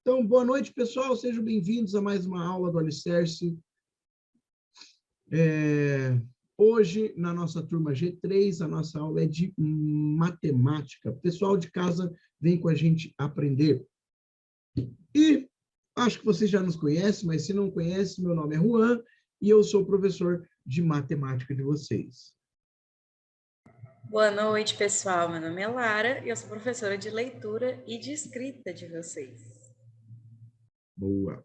Então, boa noite, pessoal. Sejam bem-vindos a mais uma aula do Alicerce. Hoje, na nossa turma G3, a nossa aula é de matemática. O pessoal de casa vem com a gente aprender. E acho que vocês já nos conhecem, mas se não conhecem, meu nome é Juan e eu sou professor de matemática de vocês. Boa noite, pessoal. Meu nome é Lara e eu sou professora de leitura e de escrita de vocês. Boa.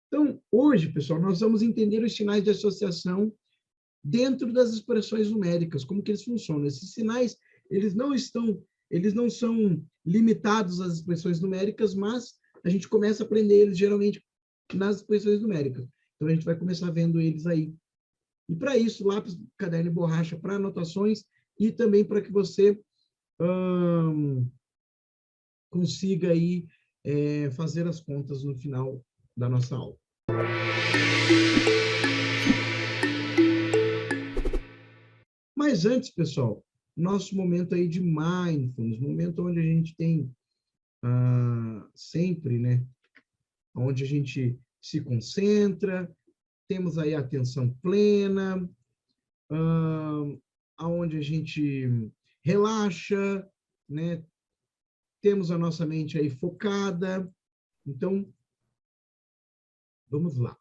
Então, hoje, pessoal, nós vamos entender os sinais de associação dentro das expressões numéricas, como que eles funcionam. Esses sinais, eles não são limitados às expressões numéricas, mas a gente começa a aprender eles geralmente nas expressões numéricas. Então, a gente vai começar vendo eles aí. E para isso, lápis, caderno e borracha para anotações e também para que você consiga aí fazer as contas no final da nossa aula. Mas antes, pessoal, nosso momento aí de mindfulness, momento onde a gente tem sempre, né, onde a gente se concentra, temos aí a atenção plena, aonde a gente relaxa, né, temos a nossa mente aí focada. Então, vamos lá.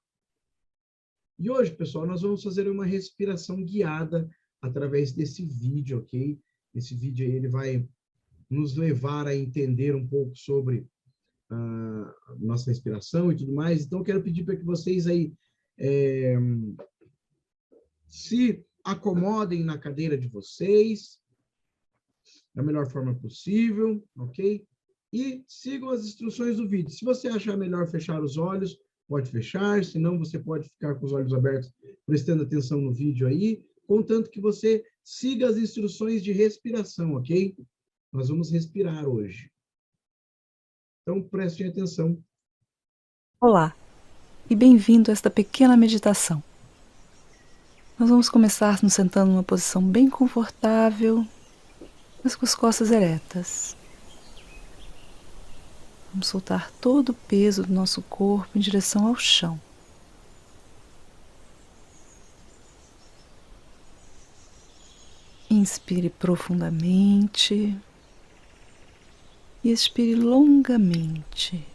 E hoje, pessoal, nós vamos fazer uma respiração guiada através desse vídeo, ok? Esse vídeo aí, ele vai nos levar a entender um pouco sobre a nossa respiração e tudo mais. Então, eu quero pedir para que vocês aí se acomodem na cadeira de vocês da melhor forma possível, ok? E sigam as instruções do vídeo. Se você achar melhor fechar os olhos, pode fechar, senão você pode ficar com os olhos abertos, prestando atenção no vídeo aí, contanto que você siga as instruções de respiração, ok? Nós vamos respirar hoje. Então, prestem atenção. Olá, e bem-vindo a esta pequena meditação. Nós vamos começar nos sentando numa posição bem confortável, mas com as costas eretas. Vamos soltar todo o peso do nosso corpo em direção ao chão. Inspire profundamente e expire longamente.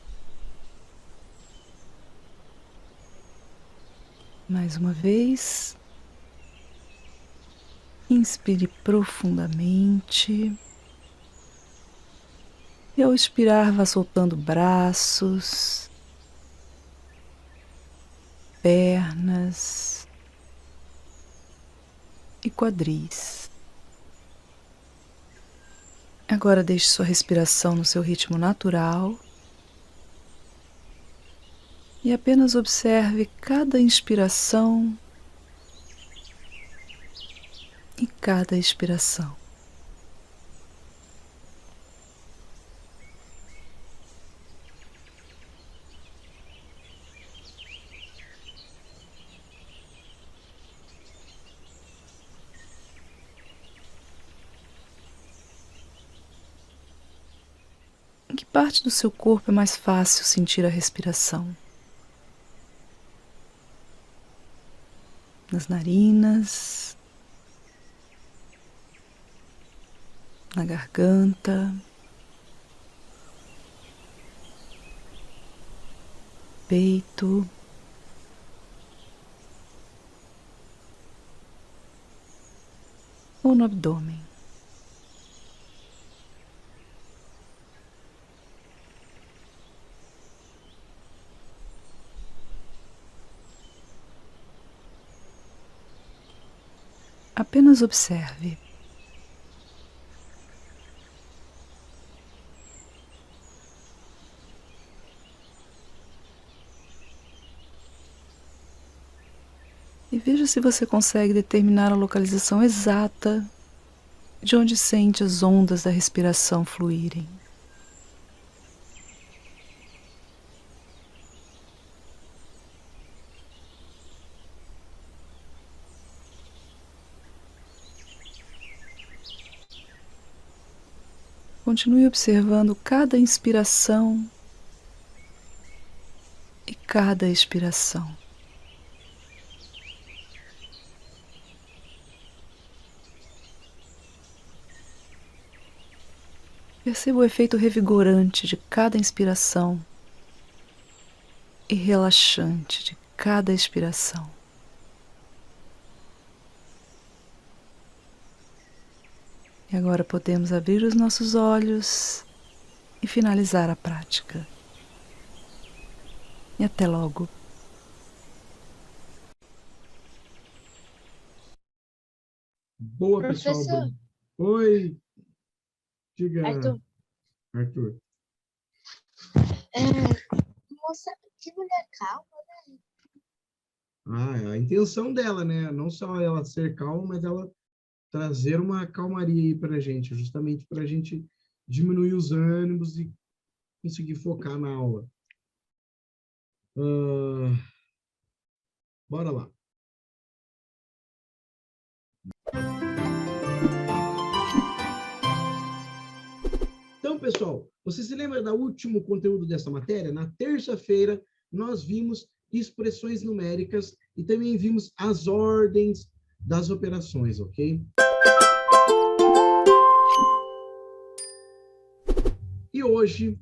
Mais uma vez. Inspire profundamente. E ao expirar, vá soltando braços, pernas e quadris. Agora deixe sua respiração no seu ritmo natural e apenas observe cada inspiração e cada expiração. Em que parte do seu corpo é mais fácil sentir a respiração? Nas narinas, na garganta, peito, ou no abdômen? Apenas observe. E veja se você consegue determinar a localização exata de onde sente as ondas da respiração fluírem. Continue observando cada inspiração e cada expiração. Perceba o efeito revigorante de cada inspiração e relaxante de cada expiração. E agora podemos abrir os nossos olhos e finalizar a prática. E até logo. Boa, pessoal. Professor. Oi. Diga, Arthur. Moça, que mulher calma, né? A intenção dela, né? Não só ela ser calma, mas ela trazer uma calmaria aí para a gente, justamente para a gente diminuir os ânimos e conseguir focar na aula. Bora lá. Então, pessoal, você se lembra do último conteúdo dessa matéria? Na terça-feira, nós vimos expressões numéricas e também vimos as ordens das operações, ok? E hoje,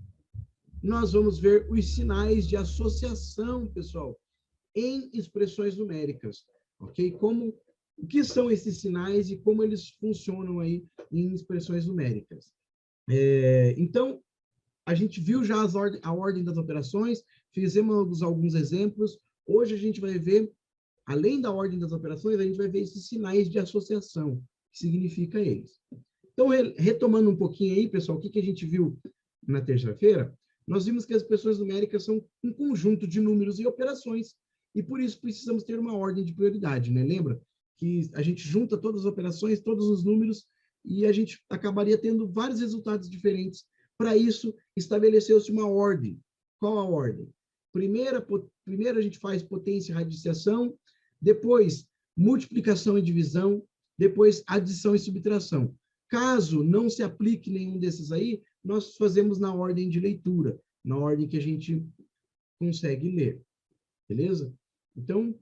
nós vamos ver os sinais de associação, pessoal, em expressões numéricas, ok? O que são esses sinais e como eles funcionam aí em expressões numéricas. Então, a gente viu já a ordem das operações, fizemos alguns exemplos. Hoje a gente vai ver, além da ordem das operações, a gente vai ver esses sinais de associação, que significa eles. Então, retomando um pouquinho aí, pessoal, o que a gente viu na terça-feira? Nós vimos que as expressões numéricas são um conjunto de números e operações, e por isso precisamos ter uma ordem de prioridade, né? Lembra que a gente junta todas as operações, todos os números, e a gente acabaria tendo vários resultados diferentes. Para isso, estabeleceu-se uma ordem. Qual a ordem? Primeiro a gente faz potência e radiciação, depois multiplicação e divisão, depois adição e subtração. Caso não se aplique nenhum desses aí, nós fazemos na ordem de leitura, na ordem que a gente consegue ler. Beleza? Então,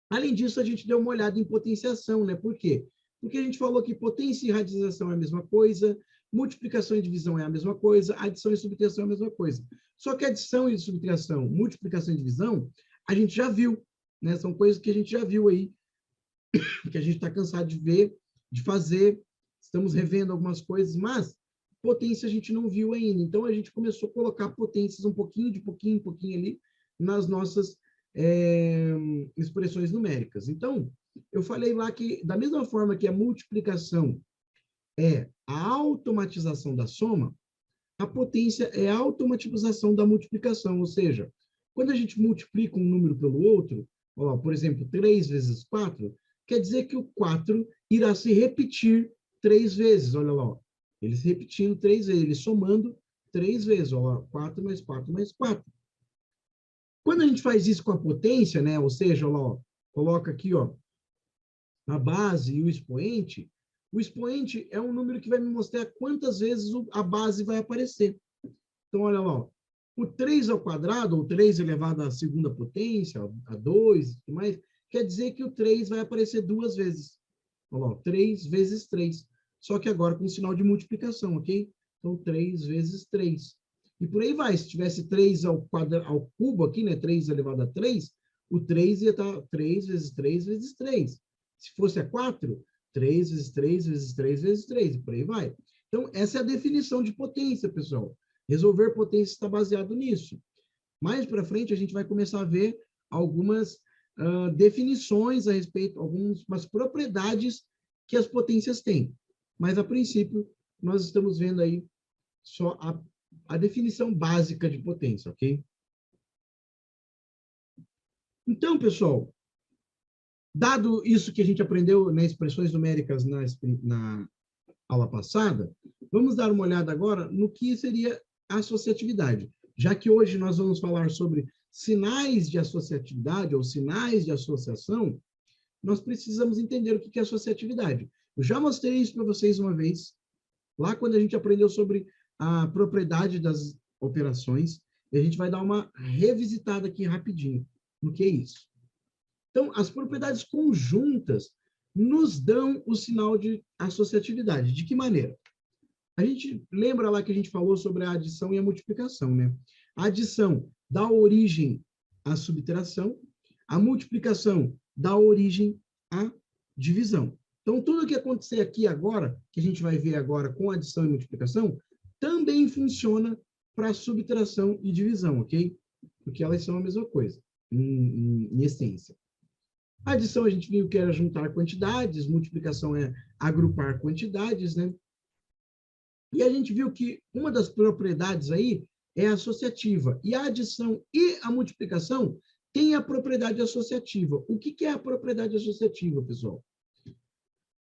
além disso, a gente deu uma olhada em potenciação, né? Por quê? Porque a gente falou que potência e radiciação é a mesma coisa, multiplicação e divisão é a mesma coisa, adição e subtração é a mesma coisa. Só que adição e subtração, multiplicação e divisão, a gente já viu, né? São coisas que a gente já viu aí, que a gente está cansado de ver, de fazer, estamos revendo algumas coisas, mas potência a gente não viu ainda. Então, a gente começou a colocar potências um pouquinho, de pouquinho em pouquinho ali, nas nossas expressões numéricas. Então, eu falei lá que, da mesma forma que a multiplicação é a automatização da soma, a potência é a automatização da multiplicação, ou seja, quando a gente multiplica um número pelo outro, ó, por exemplo, 3 vezes 4, quer dizer que o 4 irá se repetir 3 vezes, olha lá, ó, ele se repetindo 3 vezes, ele somando 3 vezes, ó, 4 mais 4 mais 4. Quando a gente faz isso com a potência, né, ou seja, ó, coloca aqui, ó, a base e o expoente é um número que vai me mostrar quantas vezes a base vai aparecer. Então, olha lá, ó, o 3 ao quadrado, ou 3 elevado à segunda potência, a 2 e tudo mais, quer dizer que o 3 vai aparecer 2 vezes. Olha lá, 3 vezes 3. Só que agora com sinal de multiplicação, ok? Então, 3 vezes 3. E por aí vai. Se tivesse 3 ao cubo aqui, né? 3 elevado a 3, o 3 ia estar 3 vezes 3 vezes 3. Se fosse a 4, 3 vezes 3 vezes 3 vezes 3, e por aí vai. Então, essa é a definição de potência, pessoal. Resolver potência está baseado nisso. Mais para frente, a gente vai começar a ver algumas definições a respeito, algumas propriedades que as potências têm. Mas, a princípio, nós estamos vendo aí só a definição básica de potência, ok? Então, pessoal, dado isso que a gente aprendeu nas expressões numéricas na aula passada, vamos dar uma olhada agora no que seria a associatividade. Já que hoje nós vamos falar sobre sinais de associatividade ou sinais de associação, nós precisamos entender o que é associatividade. Eu já mostrei isso para vocês uma vez, Lá quando a gente aprendeu sobre a propriedade das operações, e a gente vai dar uma revisitada aqui rapidinho no que é isso. Então, as propriedades conjuntas nos dão o sinal de associatividade. De que maneira? A gente lembra lá que a gente falou sobre a adição e a multiplicação, né? A adição dá origem à subtração, a multiplicação dá origem à divisão. Então, tudo que acontecer aqui agora, que a gente vai ver agora com adição e multiplicação, também funciona para subtração e divisão, ok? Porque elas são a mesma coisa, em essência. A adição a gente viu que era juntar quantidades, multiplicação é agrupar quantidades, né? E a gente viu que uma das propriedades aí é associativa. E a adição e a multiplicação têm a propriedade associativa. O que é a propriedade associativa, pessoal?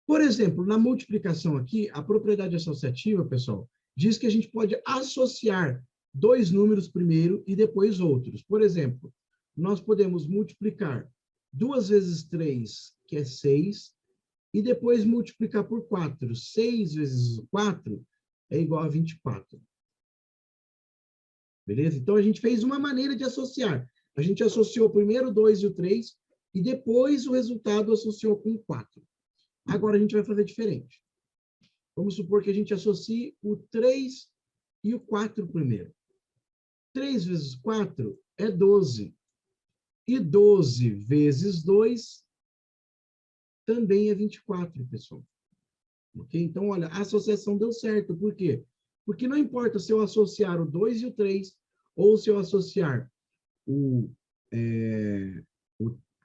Por exemplo, na multiplicação aqui, a propriedade associativa, pessoal, diz que a gente pode associar dois números primeiro e depois outros. Por exemplo, nós podemos multiplicar 2 vezes 3, que é 6, e depois multiplicar por 4. 6 vezes 4 é igual a 24. Beleza? Então, a gente fez uma maneira de associar. A gente associou primeiro o 2 e o 3, e depois o resultado associou com o 4. Agora, a gente vai fazer diferente. Vamos supor que a gente associe o 3 e o 4 primeiro. 3 vezes 4 é 12. E 12 vezes 2 também é 24, pessoal. Ok? Então, olha, a associação deu certo. Por quê? Porque não importa se eu associar o 2 e o 3, ou se eu associar o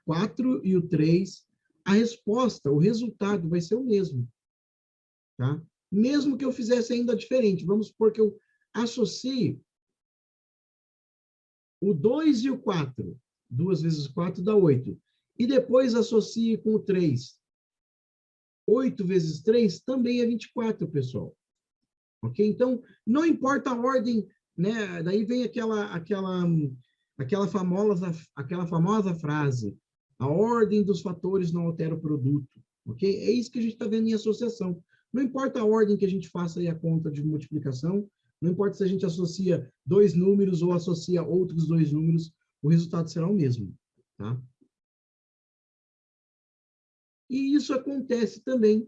4 e o 3, a resposta, o resultado vai ser o mesmo. Tá? Mesmo que eu fizesse ainda diferente. Vamos supor que eu associe o 2 e o 4. 2 vezes 4 dá 8. E depois associe com o 3. 8 vezes 3 também é 24, pessoal. Ok? Então, não importa a ordem, né? Daí vem aquela famosa frase: a ordem dos fatores não altera o produto. Ok? É isso que a gente está vendo em associação. Não importa a ordem que a gente faça aí a conta de multiplicação, não importa se a gente associa dois números ou associa outros dois números, o resultado será o mesmo. Tá? E isso acontece também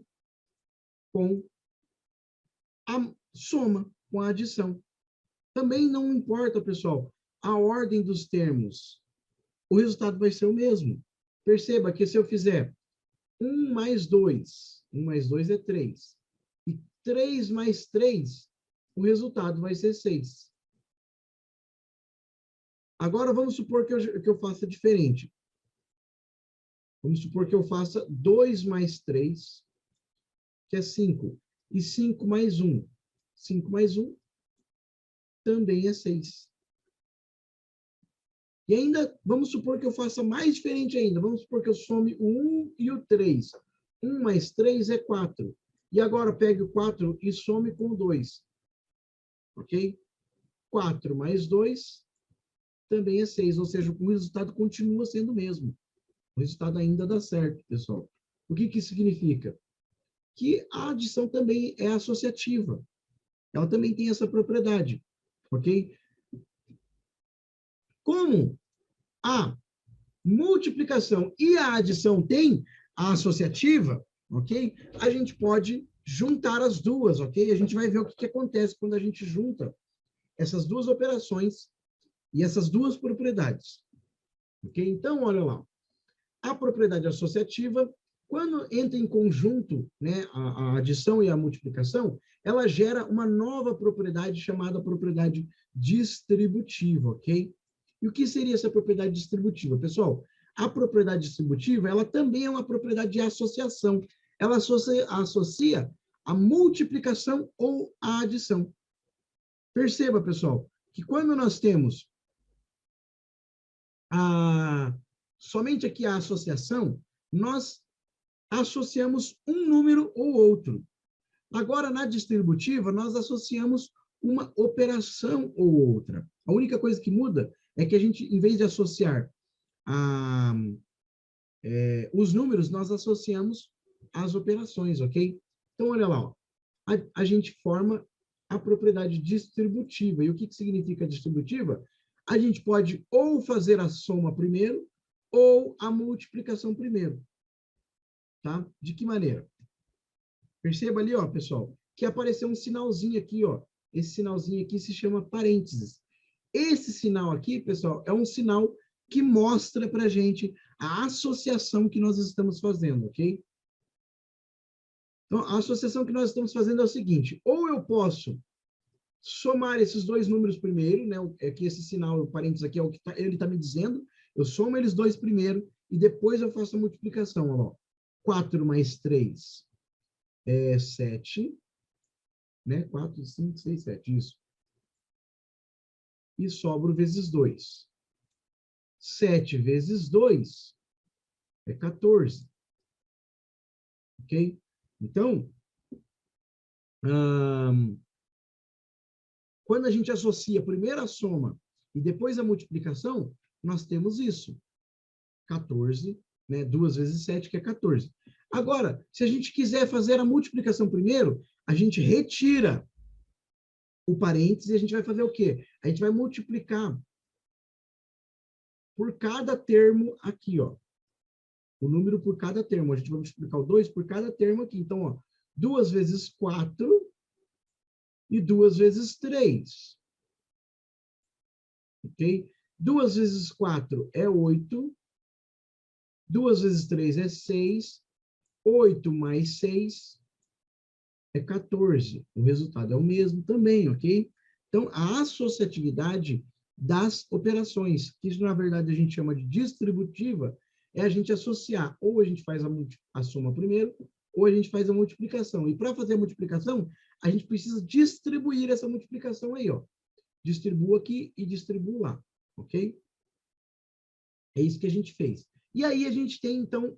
com a soma, com a adição. Também não importa, pessoal, a ordem dos termos. O resultado vai ser o mesmo. Perceba que se eu fizer 1 mais 2, 1 mais 2 é 3. E 3 mais 3, o resultado vai ser 6. Agora, vamos supor que eu faça diferente. Vamos supor que eu faça 2 mais 3, que é 5. E 5 mais 1. 5 mais 1 também é 6. E ainda, vamos supor que eu faça mais diferente ainda. Vamos supor que eu some o 1 e o 3. 1 mais 3 é 4. E agora pegue o 4 e some com o 2. Ok? 4 mais 2 também é 6. Ou seja, o resultado continua sendo o mesmo. O resultado ainda dá certo, pessoal. O que isso significa? Que a adição também é associativa. Ela também tem essa propriedade. Ok? Como a multiplicação e a adição têm a associativa, ok? A gente pode juntar as duas, ok? A gente vai ver o que acontece quando a gente junta essas duas operações e essas duas propriedades. Ok? Então, olha lá. A propriedade associativa, quando entra em conjunto, né, a adição e a multiplicação, ela gera uma nova propriedade chamada propriedade distributiva, ok? E o que seria essa propriedade distributiva? Pessoal, a propriedade distributiva, ela também é uma propriedade de associação. Ela associa a multiplicação ou a adição. Perceba, pessoal, que quando nós temos somente aqui a associação, nós associamos um número ou outro. Agora, na distributiva, nós associamos uma operação ou outra. A única coisa que muda é que a gente, em vez de associar os números, nós associamos as operações, ok? Então, olha lá. Ó. a gente forma a propriedade distributiva. E o que significa distributiva? A gente pode ou fazer a soma primeiro, ou a multiplicação primeiro. Tá? De que maneira? Perceba ali, ó, pessoal, que apareceu um sinalzinho aqui, ó. Esse sinalzinho aqui se chama parênteses. Esse sinal aqui, pessoal, é um sinal que mostra para a gente a associação que nós estamos fazendo, ok? Então, a associação que nós estamos fazendo é o seguinte: ou eu posso somar esses dois números primeiro, né? É que esse sinal, o parênteses aqui, é o que ele está me dizendo. Eu somo eles dois primeiro e depois eu faço a multiplicação. Ó. 4 mais 3 é 7, né? 4, 5, 6, 7, isso. E sobro vezes 2. 7 vezes 2 é 14. Ok? Então, quando a gente associa primeiro a soma e depois a multiplicação, nós temos isso. 14, né? 2 vezes 7, que é 14. Agora, se a gente quiser fazer a multiplicação primeiro, a gente retira o parênteses e a gente vai fazer o quê? A gente vai multiplicar por cada termo aqui, ó. O número por cada termo. A gente vai multiplicar o 2 por cada termo aqui. Então, ó, 2 vezes 4 e 2 vezes 3. Ok? 2 vezes 4 é 8. 2 vezes 3 é 6. 8 mais 6 é 14. O resultado é o mesmo também, ok? Então, a associatividade das operações, que na verdade a gente chama de distributiva, é a gente associar, ou a gente faz a soma primeiro, ou a gente faz a multiplicação. E para fazer a multiplicação, a gente precisa distribuir essa multiplicação aí, ó. Distribuo aqui e distribuo lá, ok? É isso que a gente fez. E aí a gente tem, então,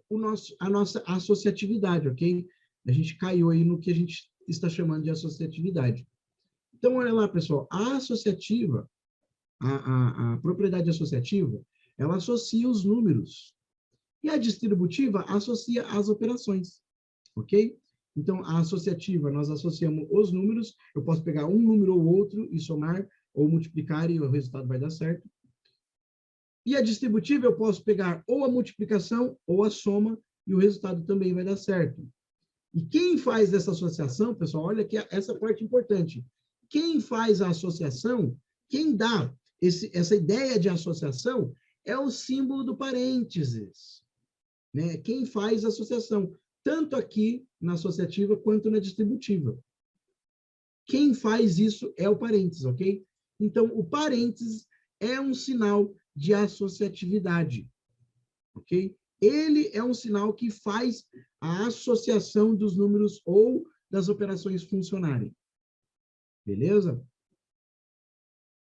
a nossa associatividade, ok? A gente caiu aí no que a gente está chamando de associatividade. Então, olha lá, pessoal, a associativa, a propriedade associativa, ela associa os números. E a distributiva associa as operações, ok? Então, a associativa, nós associamos os números, eu posso pegar um número ou outro e somar ou multiplicar e o resultado vai dar certo. E a distributiva, eu posso pegar ou a multiplicação ou a soma e o resultado também vai dar certo. E quem faz essa associação, pessoal, olha que essa parte é importante. Quem faz a associação, quem dá essa ideia de associação é o símbolo do parênteses. Né? Quem faz a associação, tanto aqui na associativa quanto na distributiva. Quem faz isso é o parênteses, ok? Então, o parênteses é um sinal de associatividade, ok? Ele é um sinal que faz a associação dos números ou das operações funcionarem. Beleza?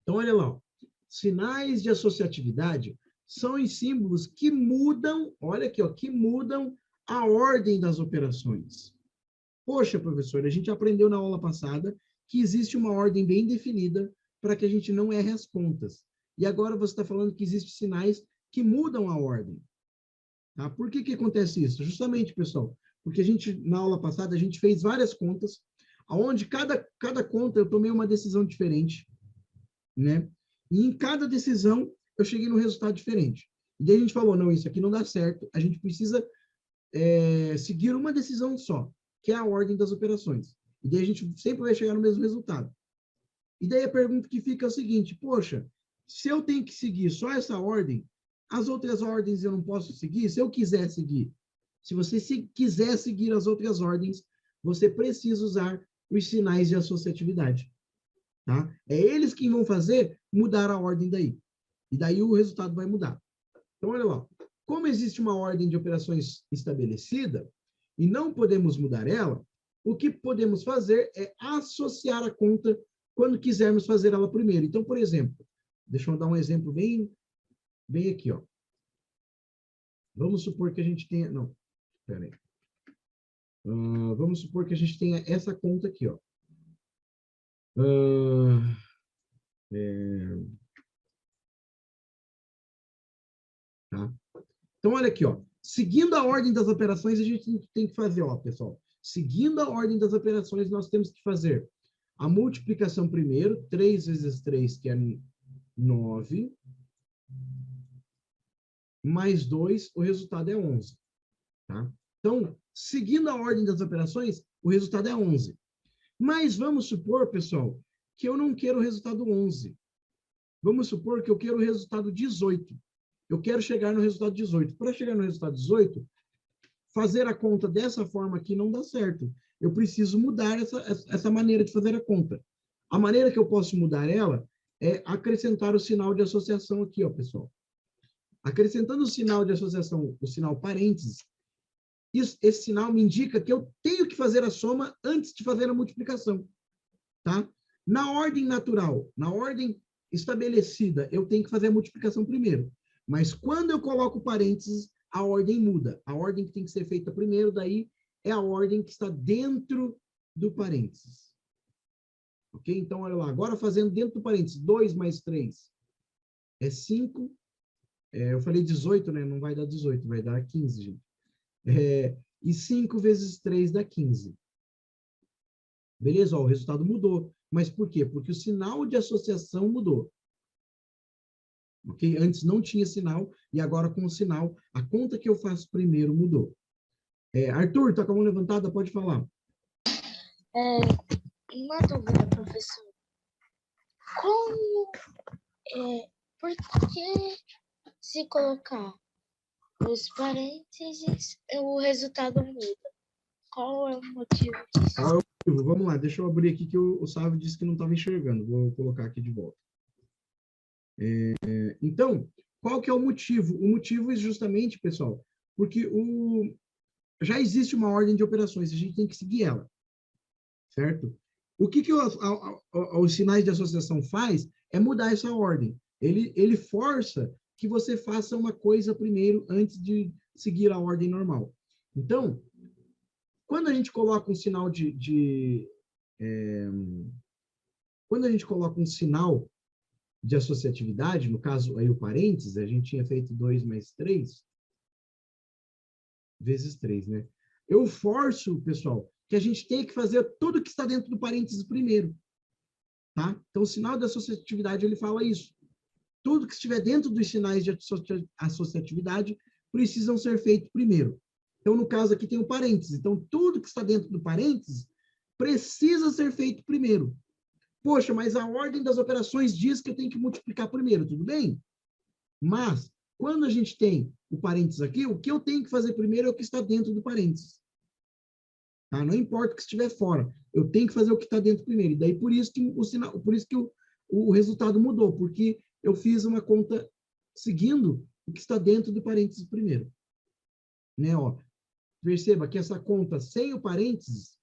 Então, olha lá. Ó. Sinais de associatividade são os símbolos que mudam, olha aqui, ó, que mudam a ordem das operações. Poxa, professor, a gente aprendeu na aula passada que existe uma ordem bem definida para que a gente não erre as contas. E agora você está falando que existem sinais que mudam a ordem. Tá? Por que acontece isso? Justamente, pessoal, porque a gente, na aula passada, a gente fez várias contas, onde cada conta eu tomei uma decisão diferente, né? E em cada decisão eu cheguei num resultado diferente. E daí a gente falou, não, isso aqui não dá certo, a gente precisa seguir uma decisão só, que é a ordem das operações. E daí a gente sempre vai chegar no mesmo resultado. E daí a pergunta que fica é o seguinte, poxa, se eu tenho que seguir só essa ordem, as outras ordens eu não posso seguir? Se eu quiser seguir, se você quiser seguir as outras ordens, você precisa usar os sinais de associatividade. Tá? É eles que vão fazer mudar a ordem daí. E daí o resultado vai mudar. Então, olha lá. Como existe uma ordem de operações estabelecida e não podemos mudar ela, o que podemos fazer é associar a conta quando quisermos fazer ela primeiro. Então, por exemplo, deixa eu dar um exemplo bem aqui, ó. Vamos supor que a gente tenha... Não, espera aí. Vamos supor que a gente tenha essa conta aqui, ó. Tá? Então, olha aqui, ó. Seguindo a ordem das operações, a gente tem que fazer, ó, pessoal. seguindo a ordem das operações, nós temos que fazer a multiplicação primeiro, 3 vezes 3, que é 9, mais 2, o resultado é 11. Tá? Então, seguindo a ordem das operações, o resultado é 11. Mas vamos supor, pessoal, que eu não quero o resultado 11. Vamos supor que eu quero o resultado 18. Eu quero chegar no resultado 18. Para chegar no resultado 18, fazer a conta dessa forma aqui não dá certo. Eu preciso mudar essa maneira de fazer a conta. A maneira que eu posso mudar ela é acrescentar o sinal de associação aqui, ó, pessoal. Acrescentando o sinal de associação, o sinal parênteses, esse sinal me indica que eu tenho que fazer a soma antes de fazer a multiplicação. Tá? Na ordem natural, na ordem estabelecida, eu tenho que fazer a multiplicação primeiro. Mas quando eu coloco parênteses, a ordem muda. A ordem que tem que ser feita primeiro, daí é a ordem que está dentro do parênteses. Ok? Então, olha lá. Agora, fazendo dentro do parênteses, 2 mais 3 é 5. Eu falei 18, né? Não vai dar 18, vai dar 15, gente. E 5 vezes 3 dá 15. Beleza? Ó, o resultado mudou. Mas por quê? Porque o sinal de associação mudou. Ok? Antes não tinha sinal, e agora com o sinal, a conta que eu faço primeiro mudou. Arthur, está com a mão levantada? Pode falar. Uma dúvida, professor. Por que se colocar os parênteses, o resultado muda? Qual é o motivo disso? Qual é o motivo? Vamos lá, deixa eu abrir aqui que o Sávio disse que não estava enxergando. Vou colocar aqui de volta. Então, qual que é o motivo? O motivo é justamente, pessoal, porque já existe uma ordem de operações, a gente tem que seguir ela, certo? O que os sinais de associação faz é mudar essa ordem. Ele força que você faça uma coisa primeiro antes de seguir a ordem normal. Então, quando a gente coloca um sinal quando a gente coloca um sinal de associatividade, no caso aí o parênteses, a gente tinha feito 2 mais 3, vezes 3, né? Eu forço, pessoal, que a gente tem que fazer tudo que está dentro do parênteses primeiro, tá? Então, o sinal de associatividade, ele fala isso. Tudo que estiver dentro dos sinais de associatividade precisam ser feitos primeiro. Então, no caso aqui tem o parênteses. Então, tudo que está dentro do parênteses precisa ser feito primeiro. Poxa, mas a ordem das operações diz que eu tenho que multiplicar primeiro, tudo bem? Mas, quando a gente tem o parênteses aqui, o que eu tenho que fazer primeiro é o que está dentro do parênteses. Tá? Não importa o que estiver fora, eu tenho que fazer o que está dentro primeiro. E daí, por isso que o resultado mudou, porque eu fiz uma conta seguindo o que está dentro do parênteses primeiro. Né? Ó, perceba que essa conta sem o parênteses,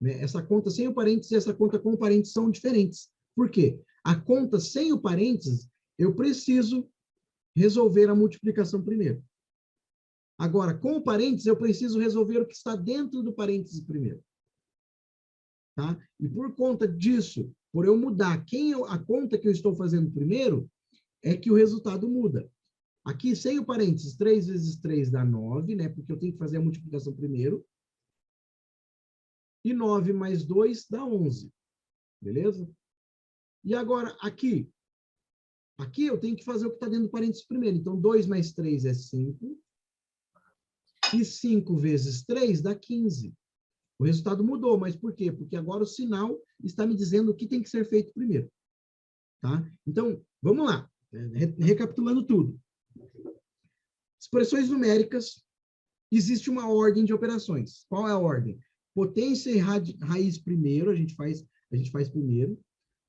né? Essa conta sem o parênteses e essa conta com o parênteses são diferentes. Por quê? A conta sem o parênteses, eu preciso resolver a multiplicação primeiro. Agora, com o parênteses, eu preciso resolver o que está dentro do parênteses primeiro. Tá? E por conta disso, por eu mudar a conta que eu estou fazendo primeiro, é que o resultado muda. Aqui, sem o parênteses, 3 vezes 3 dá 9, né? Porque eu tenho que fazer a multiplicação primeiro. E 9 mais 2 dá 11. Beleza? E agora, aqui eu tenho que fazer o que está dentro do parênteses primeiro. Então, 2 mais 3 é 5. E 5 vezes 3 dá 15. O resultado mudou, mas por quê? Porque agora o sinal está me dizendo o que tem que ser feito primeiro. Tá? Então, vamos lá. Recapitulando tudo. Expressões numéricas, existe uma ordem de operações. Qual é a ordem? Potência e raiz primeiro, a gente faz primeiro.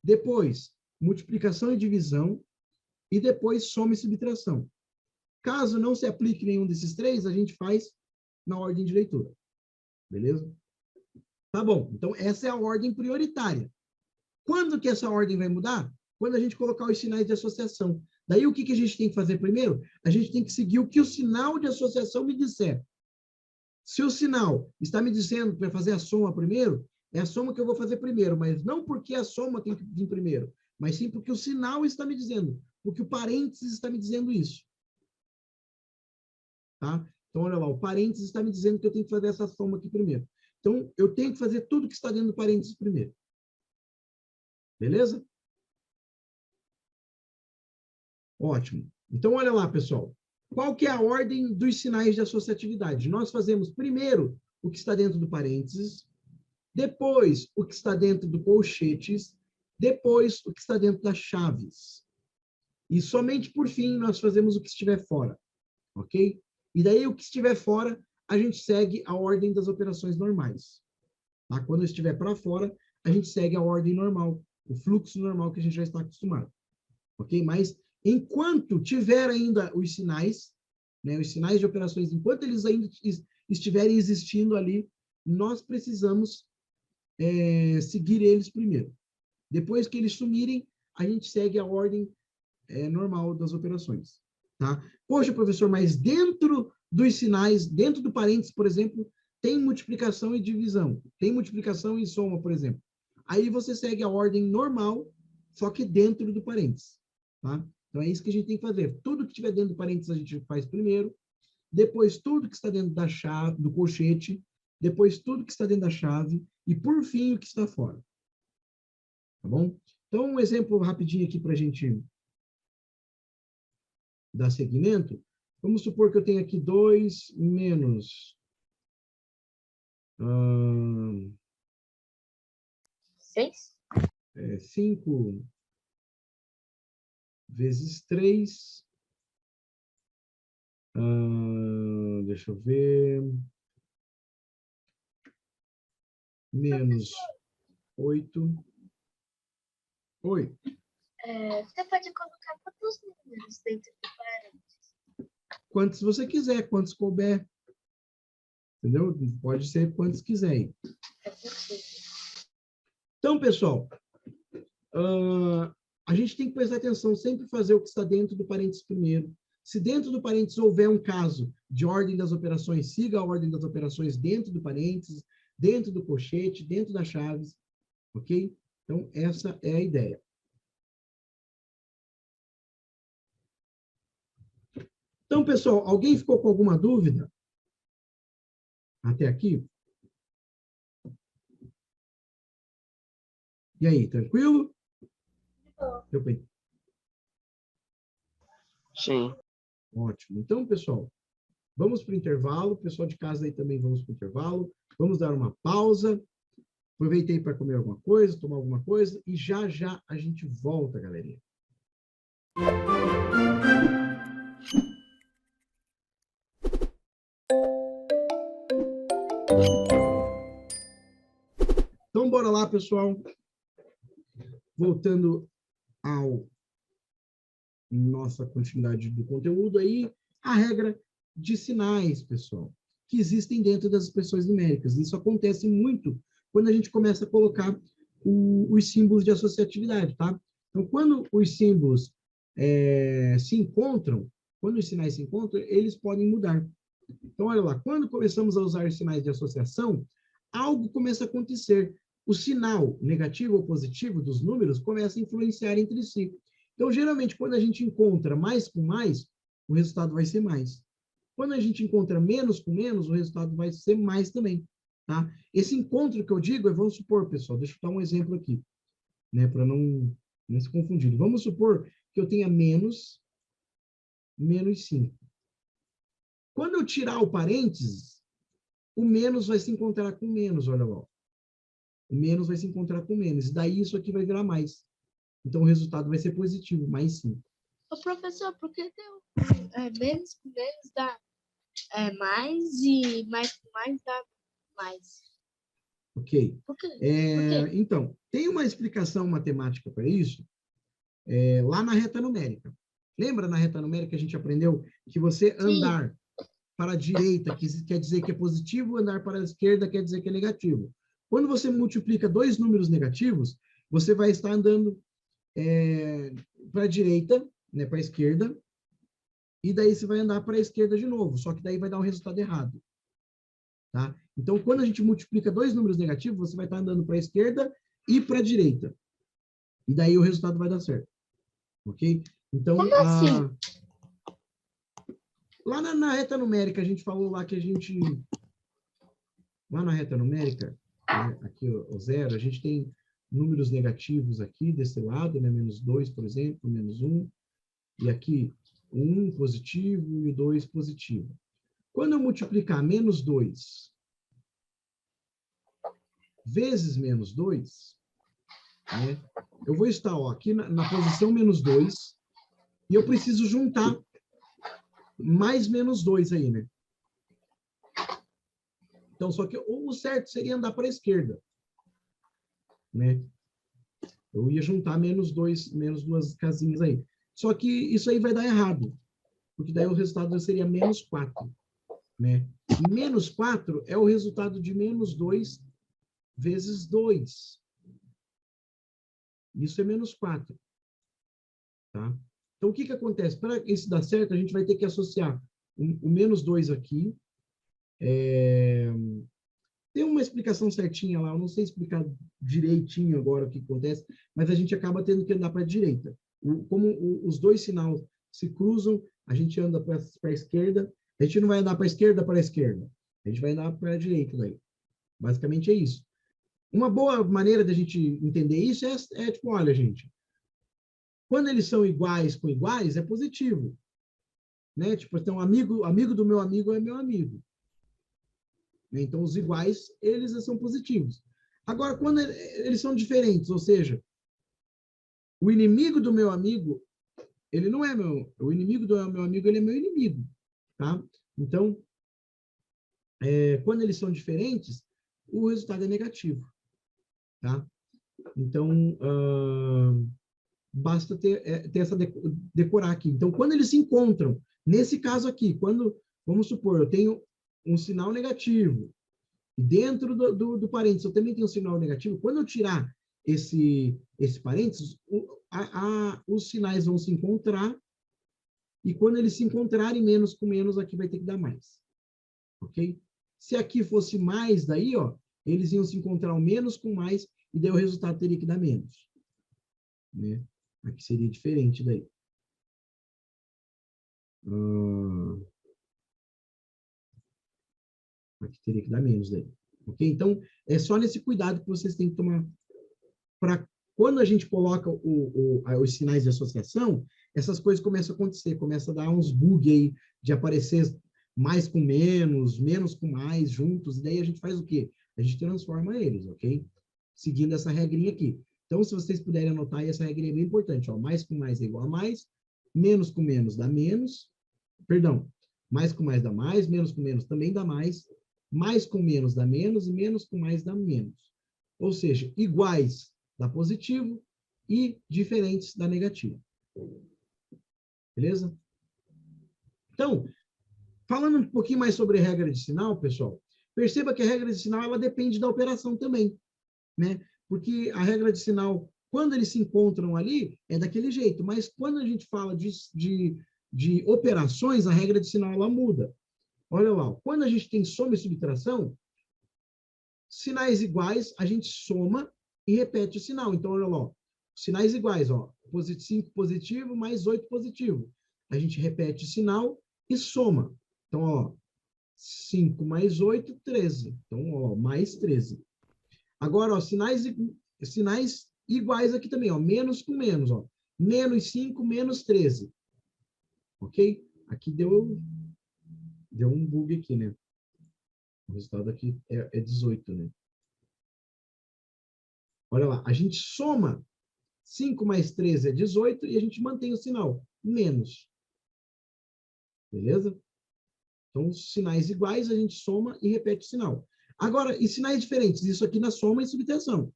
Depois, multiplicação e divisão. E depois, soma e subtração. Caso não se aplique nenhum desses três, a gente faz na ordem de leitura. Beleza? Tá bom. Então, essa é a ordem prioritária. Quando que essa ordem vai mudar? Quando a gente colocar os sinais de associação. Daí, o que a gente tem que fazer primeiro? A gente tem que seguir o que o sinal de associação me disser. Se o sinal está me dizendo para fazer a soma primeiro, é a soma que eu vou fazer primeiro, mas não porque a soma tem que vir primeiro, mas sim porque o sinal está me dizendo, porque o parênteses está me dizendo isso. Tá? Então, olha lá, o parênteses está me dizendo que eu tenho que fazer essa soma aqui primeiro. Então, eu tenho que fazer tudo que está dentro do parênteses primeiro. Beleza? Ótimo. Então, olha lá, pessoal. Qual que é a ordem dos sinais de associatividade? Nós fazemos primeiro o que está dentro do parênteses, depois o que está dentro do colchetes, depois o que está dentro das chaves. E somente por fim nós fazemos o que estiver fora. Ok? E daí o que estiver fora, a gente segue a ordem das operações normais. Tá? Quando estiver para fora, a gente segue a ordem normal, o fluxo normal que a gente já está acostumado. Ok? Mas enquanto tiver ainda os sinais, né, os sinais de operações, enquanto eles ainda estiverem existindo ali, nós precisamos seguir eles primeiro. Depois que eles sumirem, a gente segue a ordem normal das operações. Tá? Poxa, professor, mas dentro dos sinais, dentro do parênteses, por exemplo, tem multiplicação e divisão, tem multiplicação e soma, por exemplo. Aí você segue a ordem normal, só que dentro do parênteses. Tá? Então, é isso que a gente tem que fazer. Tudo que estiver dentro do parênteses, a gente faz primeiro. Depois, tudo que está dentro da chave, do colchete. Depois, tudo que está dentro da chave. E, por fim, o que está fora. Tá bom? Então, um exemplo rapidinho aqui para a gente dar seguimento. Vamos supor que eu tenho aqui 2 menos 6? 5 vezes 3. Deixa eu ver. Menos 8. Oi. Você pode colocar quantos números dentro do parênteses? Quantos você quiser, quantos couber. Entendeu? Pode ser quantos quiser. É possível. Então, pessoal, a gente tem que prestar atenção, sempre fazer o que está dentro do parênteses primeiro. Se dentro do parênteses houver um caso de ordem das operações, siga a ordem das operações dentro do parênteses, dentro do colchete, dentro das chaves, ok? Então, essa é a ideia. Então, pessoal, alguém ficou com alguma dúvida? Até aqui? E aí, tranquilo? Deu bem. Sim. Ótimo. Então, pessoal, vamos para o intervalo. Pessoal de casa aí também vamos para o intervalo. Vamos dar uma pausa. Aproveitei para comer alguma coisa, tomar alguma coisa. E já, já a gente volta, galerinha. Então, bora lá, pessoal. Voltando ao nossa continuidade do conteúdo aí, a regra de sinais, pessoal, que existem dentro das expressões numéricas. Isso acontece muito quando a gente começa a colocar os símbolos de associatividade, tá? Então, quando os símbolos se encontram, quando os sinais se encontram, eles podem mudar. Então, olha lá, quando começamos a usar os sinais de associação, algo começa a acontecer. O sinal negativo ou positivo dos números começa a influenciar entre si. Então, geralmente, quando a gente encontra mais com mais, o resultado vai ser mais. Quando a gente encontra menos com menos, o resultado vai ser mais também. Tá? Esse encontro que eu digo, vamos supor, pessoal, deixa eu dar um exemplo aqui, né, para não se confundir. Vamos supor que eu tenha menos 5. Quando eu tirar o parênteses, o menos vai se encontrar com menos, olha lá. O menos vai se encontrar com menos. E daí isso aqui vai virar mais. Então, o resultado vai ser positivo, mais 5. Ô, professor, por que deu menos com menos dá mais e mais com mais dá mais? Ok. Por quê? Então, tem uma explicação matemática para isso lá na reta numérica. Lembra na reta numérica a gente aprendeu que você andar para a direita quer dizer que é positivo, andar para a esquerda quer dizer que é negativo. Quando você multiplica 2 números negativos, você vai estar andando para a direita, né, para a esquerda, e daí você vai andar para a esquerda de novo, só que daí vai dar um resultado errado. Tá? Então, quando a gente multiplica 2 números negativos, você vai estar andando para a esquerda e para a direita. E daí o resultado vai dar certo. Ok? Então, como assim? Lá na reta numérica, a gente falou lá que a gente... Lá na reta numérica, né, aqui o zero, a gente tem números negativos aqui desse lado, né? -2, por exemplo, -1. E aqui, o 1 positivo e o 2 positivo. Quando eu multiplicar -2 vezes -2, né, eu vou estar ó, aqui na posição -2 e eu preciso juntar mais -2 aí, né? Então, só que o certo seria andar para a esquerda, né? Eu ia juntar -2 casinhas aí. Só que isso aí vai dar errado, porque daí o resultado seria -4, né? E -4 é o resultado de -2 vezes 2. Isso é -4, tá? Então, o que que acontece? Para isso dar certo, a gente vai ter que associar o -2 aqui. Tem uma explicação certinha lá, eu não sei explicar direitinho agora o que acontece, mas a gente acaba tendo que andar para a direita. Como os dois sinais se cruzam, a gente anda para a esquerda, a gente não vai andar para a esquerda para a esquerda, a gente vai andar para a direita daí. Basicamente é isso. Uma boa maneira de a gente entender isso é tipo, olha, gente, quando eles são iguais com iguais, é positivo, né? Tipo, então, amigo do meu amigo é meu amigo. Então, os iguais, eles são positivos. Agora, quando eles são diferentes, ou seja, o inimigo do meu amigo, ele não é meu... O inimigo do meu amigo, ele é meu inimigo, tá? Então, quando eles são diferentes, o resultado é negativo, tá? Então, basta ter essa decorar aqui. Então, quando eles se encontram, nesse caso aqui, quando, vamos supor, eu tenho um sinal negativo, e dentro do parênteses eu também tenho um sinal negativo, quando eu tirar esse parênteses, os sinais vão se encontrar, e quando eles se encontrarem, menos com menos, aqui vai ter que dar mais. Ok? Se aqui fosse mais, daí, ó, eles iam se encontrar o menos com mais, e daí o resultado teria que dar menos. Né? Aqui seria diferente daí. Aqui teria que dar menos daí. Ok? Então, é só nesse cuidado que vocês têm que tomar. Para quando a gente coloca os sinais de associação, essas coisas começam a acontecer, começa a dar uns bugs aí de aparecer mais com menos, menos com mais, juntos, e daí a gente faz o quê? A gente transforma eles, ok? Seguindo essa regrinha aqui. Então, se vocês puderem anotar, essa regrinha é bem importante, ó, mais com mais é igual a mais, menos com menos dá menos, perdão, mais com mais dá mais, menos com menos também dá mais com menos dá menos, e menos com mais dá menos. Ou seja, iguais dá positivo e diferentes dá negativo. Beleza? Então, falando um pouquinho mais sobre a regra de sinal, pessoal, perceba que a regra de sinal ela depende da operação também, né? Porque a regra de sinal, quando eles se encontram ali, é daquele jeito, mas quando a gente fala de operações, a regra de sinal ela muda. Olha lá, quando a gente tem soma e subtração, sinais iguais, a gente soma e repete o sinal. Então, olha lá, sinais iguais, ó, 5 positivo mais 8 positivo. A gente repete o sinal e soma. Então, ó, 5 mais 8, 13. Então, ó, mais 13. Agora, ó, sinais iguais aqui também, ó, menos com menos, ó. Menos 5, menos 13. Ok? Aqui deu um bug aqui, né? O resultado aqui é 18, né? Olha lá, a gente soma 5 mais 13 é 18 e a gente mantém o sinal, menos. Beleza? Então, os sinais iguais, a gente soma e repete o sinal. Agora, e sinais diferentes? Isso aqui na soma e subtração.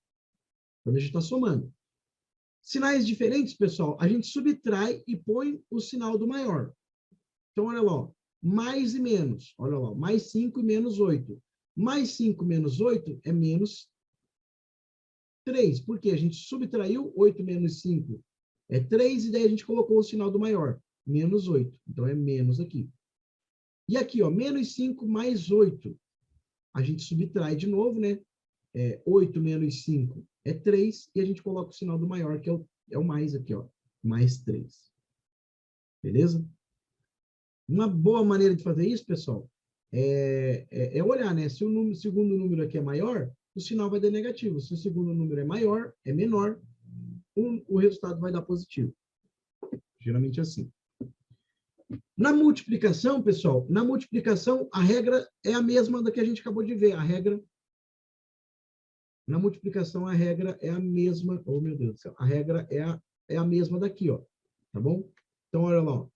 Quando a gente está somando. Sinais diferentes, pessoal, a gente subtrai e põe o sinal do maior. Então, olha lá, mais e menos. Olha lá, mais 5 e menos 8. Mais 5 menos 8 é menos 3. Por quê? A gente subtraiu 8 menos 5 é 3, e daí a gente colocou o sinal do maior, menos 8. Então, é menos aqui. E aqui, ó, menos 5 mais 8. A gente subtrai de novo, né? 8 menos 5 é 3, e a gente coloca o sinal do maior, que é o mais aqui, ó, mais 3. Beleza? Uma boa maneira de fazer isso, pessoal, é olhar, né? Se o segundo número aqui é maior, o sinal vai dar negativo. Se o segundo número é menor, o resultado vai dar positivo. Geralmente é assim. Na multiplicação, pessoal, na multiplicação, a regra é a mesma da que a gente acabou de ver. Na multiplicação, a regra é a mesma. Oh, meu Deus do céu. A regra é a mesma daqui, ó. Tá bom? Então, olha lá, ó.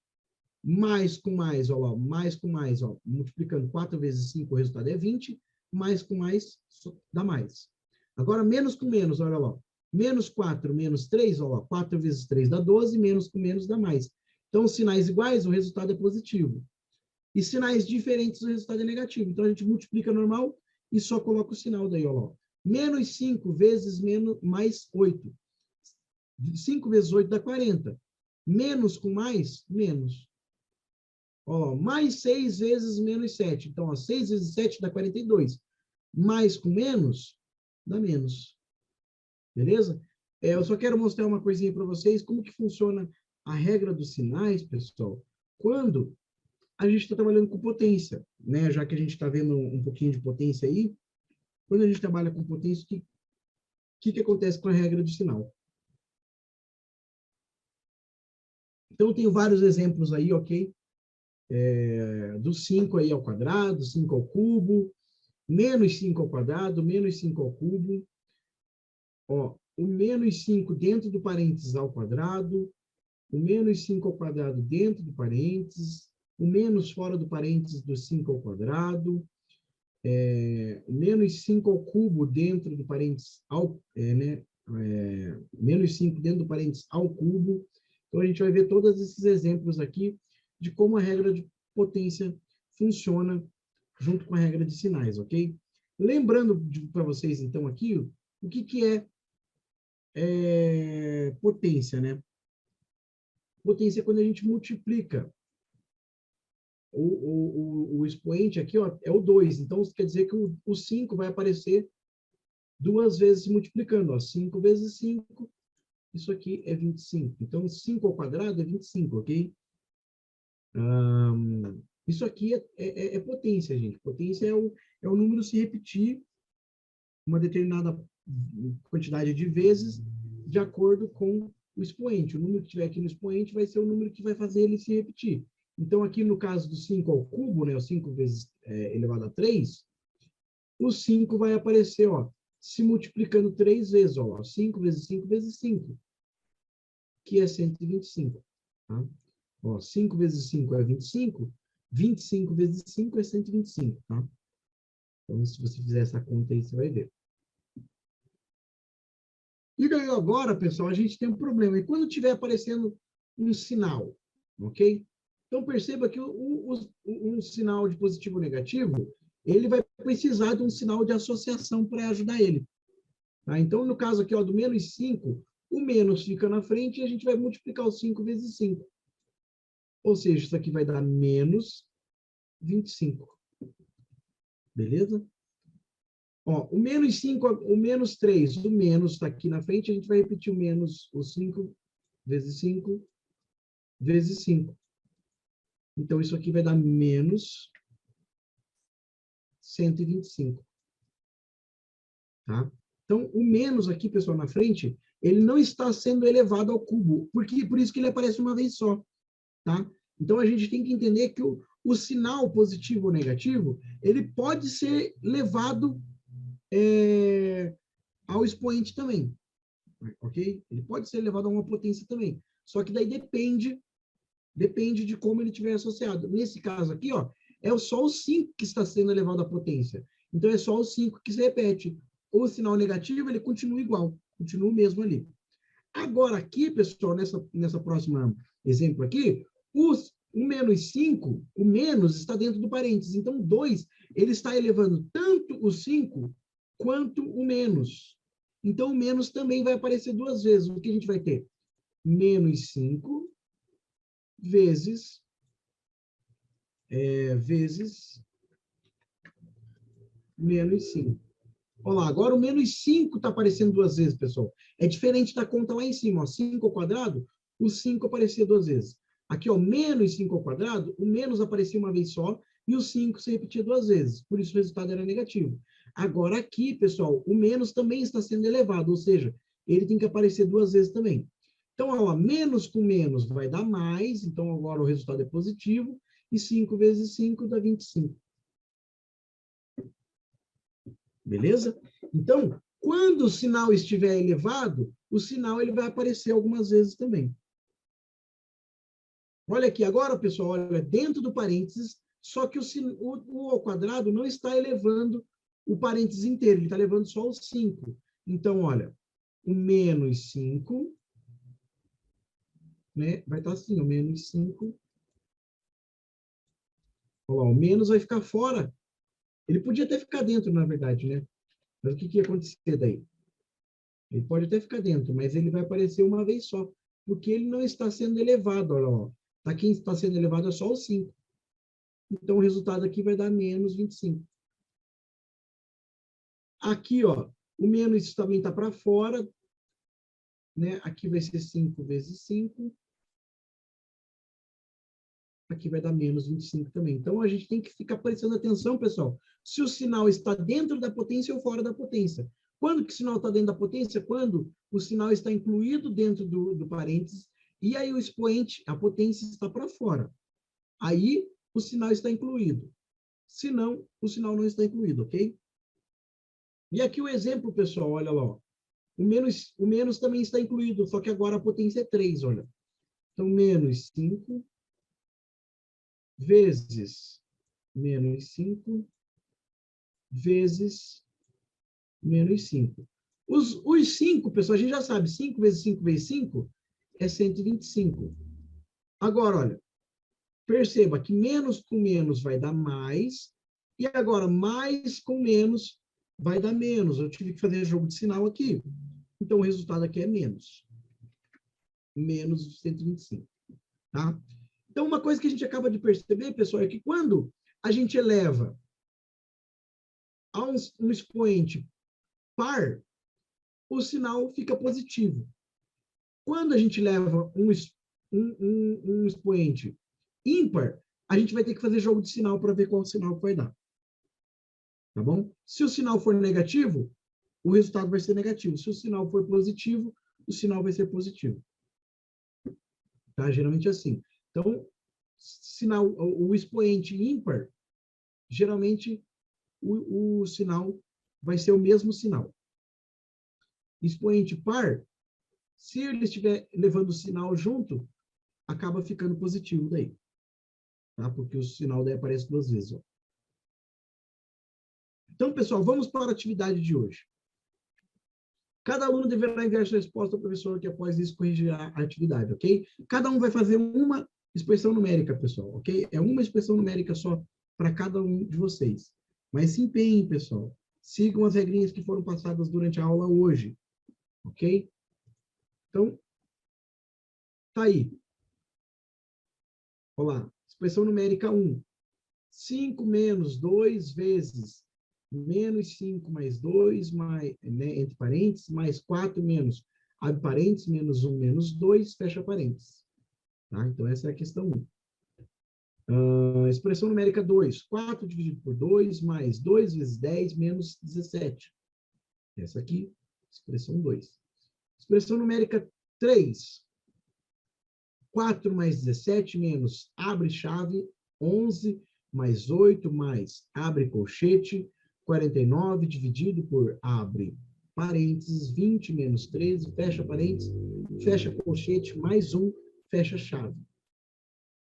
Mais com mais, ó lá, mais com mais, ó. Multiplicando 4 vezes 5, o resultado é 20. Mais com mais, dá mais. Agora, menos com menos, olha lá. Menos 4, menos 3, ó lá. 4 vezes 3 dá 12, menos com menos dá mais. Então, sinais iguais, o resultado é positivo. E sinais diferentes, o resultado é negativo. Então, a gente multiplica normal e só coloca o sinal daí, ó lá. Menos 5 vezes mais 8. 5 vezes 8 dá 40. Menos com mais, menos. Ó, mais 6 vezes menos 7. Então, ó, 6 vezes 7 dá 42. Mais com menos, dá menos. Beleza? Eu só quero mostrar uma coisinha para vocês, como que funciona a regra dos sinais, pessoal, quando a gente está trabalhando com potência, né? Já que a gente está vendo um pouquinho de potência aí, quando a gente trabalha com potência, o que acontece com a regra do sinal? Então, eu tenho vários exemplos aí, ok? Do 5 aí ao quadrado, 5 ao cubo, menos 5 ao quadrado, menos 5 ao cubo. Ó, o menos 5 dentro do parênteses ao quadrado, o menos 5 ao quadrado dentro do parênteses, o menos fora do parênteses do 5 ao quadrado, menos 5 ao cubo dentro do parênteses menos 5 dentro do parênteses ao cubo. Então, a gente vai ver todos esses exemplos aqui de como a regra de potência funciona junto com a regra de sinais, ok? Lembrando para vocês, então, aqui, o que é potência, né? Potência é quando a gente multiplica. O expoente aqui, ó, é o 2. Então, isso quer dizer que o 5 vai aparecer 2 vezes multiplicando. Ó, 5 vezes 5, isso aqui é 25. Então, 5 ao quadrado é 25, ok? Isso aqui é potência, gente. Potência é o número se repetir uma determinada quantidade de vezes de acordo com o expoente. O número que tiver aqui no expoente vai ser o número que vai fazer ele se repetir. Então, aqui no caso do 5 ao cubo, né, o 5 vezes elevado a 3, o 5 vai aparecer, ó, se multiplicando 3 vezes, ó, 5 vezes 5 vezes 5, que é 125. Tá? Ó, 5 vezes 5 é 25, 25 vezes 5 é 125. Tá? Então, se você fizer essa conta aí, você vai ver. E daí agora, pessoal, a gente tem um problema. E quando estiver aparecendo um sinal, ok? Então, perceba que um sinal de positivo ou negativo, ele vai precisar de um sinal de associação para ajudar ele. Tá? Então, no caso aqui, ó, do menos 5, o menos fica na frente e a gente vai multiplicar o 5 vezes 5. Ou seja, isso aqui vai dar menos 25. Beleza? Ó, o menos 5, o menos 3, o menos está aqui na frente, a gente vai repetir o 5 vezes 5 vezes 5. Então, isso aqui vai dar menos 125. Tá? Então, o menos aqui, pessoal, na frente, ele não está sendo elevado ao cubo, por isso que ele aparece uma vez só. Tá? Então, a gente tem que entender que o sinal positivo ou negativo, ele pode ser levado ao expoente também. Ok? Ele pode ser levado a uma potência também. Só que daí depende de como ele estiver associado. Nesse caso aqui, ó, é só o 5 que está sendo elevado à potência. Então, é só o 5 que se repete. O sinal negativo, ele continua igual. Continua o mesmo ali. Agora, aqui, pessoal, nessa próxima exemplo aqui, o menos 5, o menos está dentro do parênteses. Então, o 2, ele está elevando tanto o 5 quanto o menos. Então, o menos também vai aparecer 2 vezes. O que a gente vai ter? Menos 5 vezes menos 5. Olha lá, agora o menos 5 está aparecendo 2 vezes, pessoal. É diferente da conta lá em cima. Ó, 5 ao quadrado, o 5 aparecia 2 vezes. Aqui, ó, menos 5 ao quadrado, o menos aparecia uma vez só e o 5 se repetia 2 vezes. Por isso o resultado era negativo. Agora aqui, pessoal, o menos também está sendo elevado, ou seja, ele tem que aparecer 2 vezes também. Então, ó, menos com menos vai dar mais, então agora o resultado é positivo, e 5 vezes 5 dá 25. Beleza? Então, quando o sinal estiver elevado, o sinal ele vai aparecer algumas vezes também. Olha aqui, agora, pessoal, olha, dentro do parênteses, só que o ao quadrado não está elevando o parênteses inteiro, ele está levando só o 5. Então, olha, o menos 5, né, vai estar assim, o menos 5. Olha lá, o menos vai ficar fora. Ele podia até ficar dentro, na verdade, né? Mas o que ia acontecer daí? Ele pode até ficar dentro, mas ele vai aparecer uma vez só, porque ele não está sendo elevado, olha lá. Tá, quem está sendo elevado é só o 5. Então, o resultado aqui vai dar menos 25. Aqui, ó, o menos também está para fora, né? Aqui vai ser 5 vezes 5. Aqui vai dar menos 25 também. Então, a gente tem que ficar prestando atenção, pessoal, se o sinal está dentro da potência ou fora da potência. Quando que o sinal está dentro da potência? Quando o sinal está incluído dentro do parênteses, e aí o expoente, a potência está para fora. Aí, o sinal está incluído. Se não, o sinal não está incluído, ok? E aqui o exemplo, pessoal, olha lá. Ó. O menos também está incluído, só que agora a potência é 3, olha. Então, menos 5 vezes menos 5 vezes menos 5. Os 5, pessoal, a gente já sabe, 5 vezes 5 vezes 5 é 125. Agora, olha, perceba que menos com menos vai dar mais, e agora mais com menos vai dar menos. Eu tive que fazer jogo de sinal aqui. Então, o resultado aqui é menos. Menos 125. Tá? Então, uma coisa que a gente acaba de perceber, pessoal, é que quando a gente eleva a um expoente par, o sinal fica positivo. Quando a gente leva um expoente ímpar, a gente vai ter que fazer jogo de sinal para ver qual sinal que vai dar. Tá bom? Se o sinal for negativo, o resultado vai ser negativo. Se o sinal for positivo, o sinal vai ser positivo. Tá? Geralmente é assim. Então, o expoente ímpar, geralmente o sinal vai ser o mesmo sinal. Expoente par, se ele estiver levando o sinal junto, acaba ficando positivo daí. Tá? Porque o sinal daí aparece 2 vezes. Ó. Então, pessoal, vamos para a atividade de hoje. Cada aluno deverá enviar sua resposta ao professor, que após isso corrigirá a atividade, ok? Cada um vai fazer uma expressão numérica, pessoal, ok? É uma expressão numérica só para cada um de vocês. Mas se empenhem, pessoal. Sigam as regrinhas que foram passadas durante a aula hoje, ok? Então, tá aí. Olha lá. Expressão numérica 1. 5 menos 2 vezes menos 5 mais 2, mais, né, entre parênteses, mais 4 menos, abre parênteses, menos 1 menos 2, fecha parênteses. Tá? Então, essa é a questão 1. Expressão numérica 2. 4 dividido por 2, mais 2 vezes 10, menos 17. Essa aqui, expressão 2. Expressão numérica 3. 4 mais 17, menos, abre chave, 11, mais 8, mais, abre colchete, 49 dividido por, abre parênteses, 20 menos 13, fecha parênteses, fecha colchete, mais 1, fecha chave.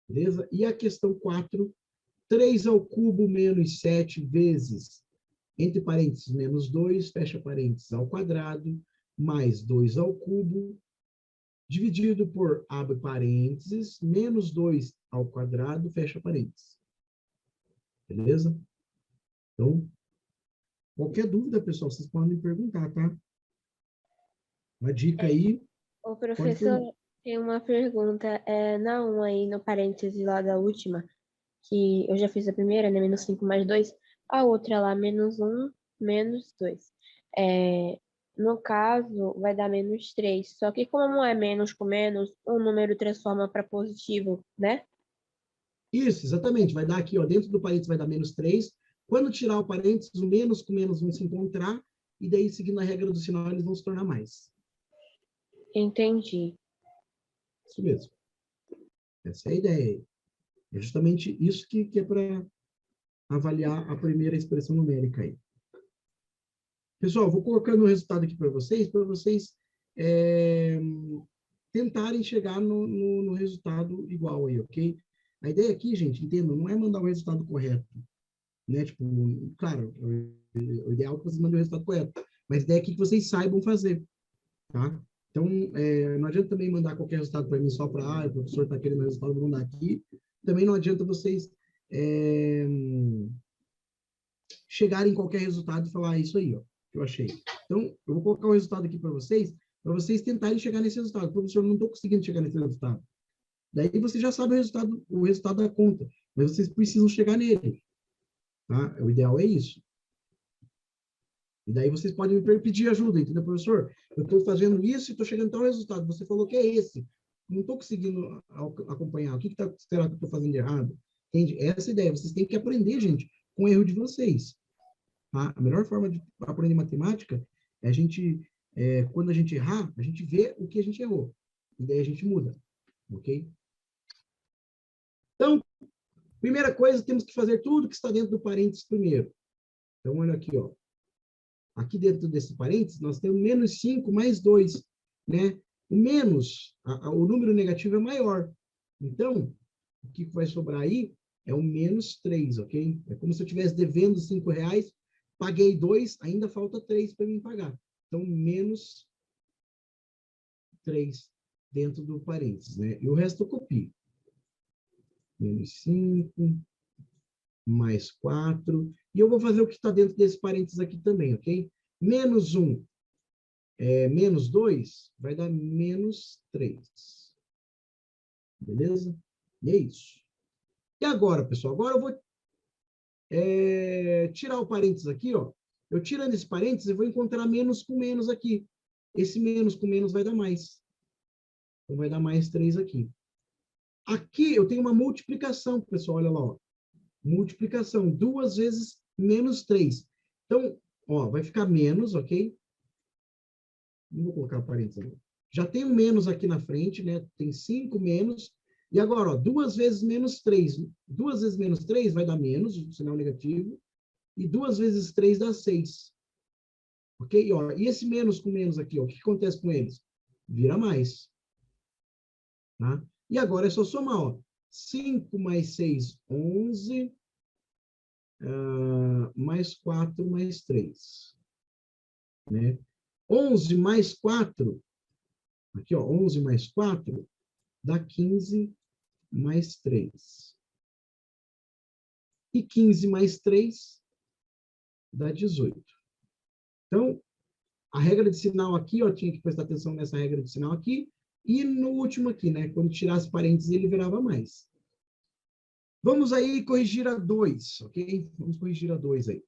Beleza? E a questão 4, 3 ao cubo menos 7 vezes, entre parênteses, menos 2, fecha parênteses, ao quadrado, mais 2 ao cubo, dividido por, abre parênteses, menos 2 ao quadrado, fecha parênteses. Beleza? Então, qualquer dúvida, pessoal, vocês podem perguntar, tá? Uma dica aí. O professor, tem uma pergunta. Na 1 aí, no parêntese lá da última, que eu já fiz a primeira, né? Menos 5 mais 2. A outra lá, menos 1, menos 2. No caso, vai dar -3. Só que como é menos com menos, o número transforma para positivo, né? Isso, exatamente. Vai dar aqui, ó, dentro do parênteses vai dar -3. Quando tirar o parênteses, o menos com menos vão se encontrar, e daí, seguindo a regra do sinal, eles vão se tornar mais. Entendi. Isso mesmo. Essa é a ideia. É justamente isso que é para avaliar a primeira expressão numérica aí. Pessoal, vou colocando o resultado aqui para vocês é, tentarem chegar no resultado igual aí, ok? A ideia aqui, gente, entendam, não é mandar o resultado correto, né? Tipo, claro, o ideal é que vocês mandem o resultado correto, mas a ideia aqui é que vocês saibam fazer, tá? Então, não adianta também mandar qualquer resultado para mim só para, o professor está querendo o resultado, vou mandar aqui. Também não adianta vocês chegarem em qualquer resultado e falar isso aí, ó, que eu achei. Então, eu vou colocar o resultado aqui para vocês tentarem chegar nesse resultado. Professor, eu não estou conseguindo chegar nesse resultado. Daí você já sabe o resultado da conta, mas vocês precisam chegar nele, tá? O ideal é isso. E daí vocês podem me pedir ajuda, entendeu, professor? Eu estou fazendo isso e estou chegando a tal resultado. Você falou que é esse. Não estou conseguindo acompanhar. O que será que eu estou fazendo de errado? Entende? Essa é a ideia. Vocês têm que aprender, gente, com o erro de vocês. Tá? A melhor forma de aprender matemática é a gente, quando a gente errar, a gente vê o que a gente errou. E daí a gente muda. Ok? Então, primeira coisa, temos que fazer tudo que está dentro do parênteses primeiro. Então, olha aqui, ó. Aqui dentro desse parênteses, nós temos -5 mais 2, né? O menos, o número negativo é maior. Então, o que vai sobrar aí é o -3, ok? É como se eu estivesse devendo R$ 5, paguei 2, ainda falta 3 para mim pagar. Então, -3 dentro do parênteses, né? E o resto eu copio. -5 mais 4. E eu vou fazer o que está dentro desse parênteses aqui também, ok? -1 -2 vai dar -3. Beleza? E é isso. E agora, pessoal? Agora eu vou tirar o parênteses aqui, ó. Eu tirando esse parênteses, eu vou encontrar menos com menos aqui. Esse menos com menos vai dar mais. Então, vai dar mais 3 aqui. Aqui eu tenho uma multiplicação, pessoal. Olha lá, ó. Multiplicação. 2 vezes -3. Então, ó, vai ficar menos, ok? Não vou colocar parênteses aqui. Já tem um menos aqui na frente, né? Tem 5 menos. E agora, ó, 2 vezes -3. 2 vezes -3 vai dar menos, o sinal negativo. E 2 vezes 3 dá 6. Ok? Ó, e esse menos com menos aqui, ó, o que acontece com eles? Vira mais. Tá? E agora é só somar, ó. 5 mais 6, 11. Mais 4 mais 3. Né? 11 mais 4. Aqui, ó, 11 mais 4 dá 15 mais 3. E 15 mais 3 dá 18. Então, a regra de sinal aqui, ó, tinha que prestar atenção nessa regra de sinal aqui, e no último aqui, né? Quando tirasse parênteses, ele virava mais. Vamos aí corrigir a 2, ok? Vamos corrigir a 2 aí.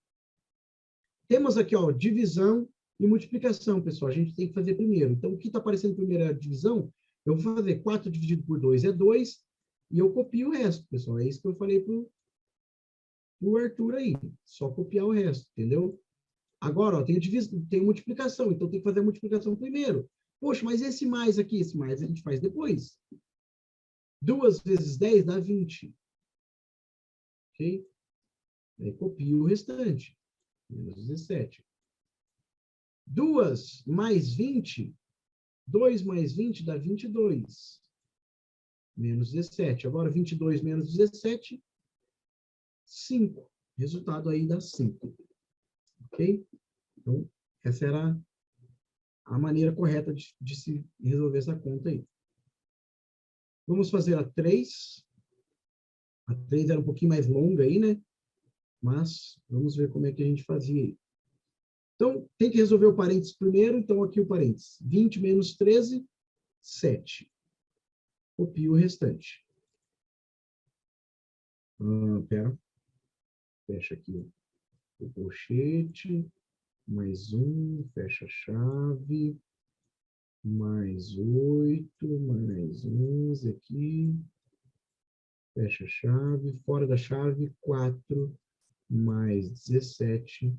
Temos aqui, ó, divisão e multiplicação, pessoal. A gente tem que fazer primeiro. Então, o que está aparecendo primeiro é a divisão. Eu vou fazer 4 dividido por 2 é 2, e eu copio o resto, pessoal. É isso que eu falei para o Arthur aí. Só copiar o resto, entendeu? Agora, ó, tem multiplicação, então tem que fazer a multiplicação primeiro. Poxa, mas esse mais aqui, esse mais a gente faz depois. 2 vezes 10 dá 20. Ok? Aí copio o restante. Menos 17. 2 mais 20. 2 mais 20 dá 22. Menos 17. Agora, 22 menos 17, 5. Resultado aí dá 5. Ok? Então, essa era a maneira correta de se resolver essa conta aí. Vamos fazer a 3. A 3 era um pouquinho mais longa aí, né? Mas vamos ver como é que a gente fazia aí. Então, tem que resolver o parênteses primeiro. Então, aqui o parênteses. 20 menos 13, 7. Copio o restante. Pera. Fecha aqui o colchete. mais 1, fecha a chave, mais 8, mais 11 aqui, fecha a chave, fora da chave, 4, mais 17,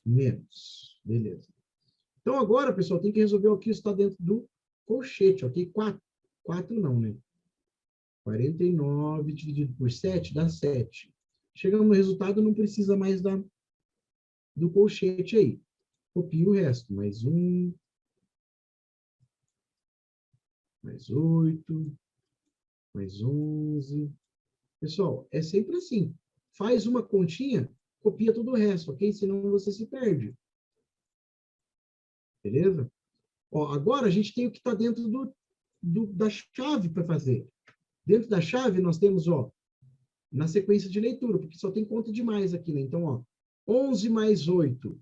menos. Beleza. Então, agora, pessoal, tem que resolver o que está dentro do colchete, ok? 4 não, né? 49 dividido por 7 dá 7. Chegamos no resultado, não precisa mais do colchete aí. Copia o resto. Mais 1, mais 8, mais 11. Pessoal, é sempre assim. Faz uma continha, copia todo o resto, ok? Senão você se perde. Beleza? Ó, agora a gente tem o que está dentro da chave para fazer. Dentro da chave, nós temos, ó, na sequência de leitura, porque só tem conta de mais aqui, né? Então, ó, 11 mais 8.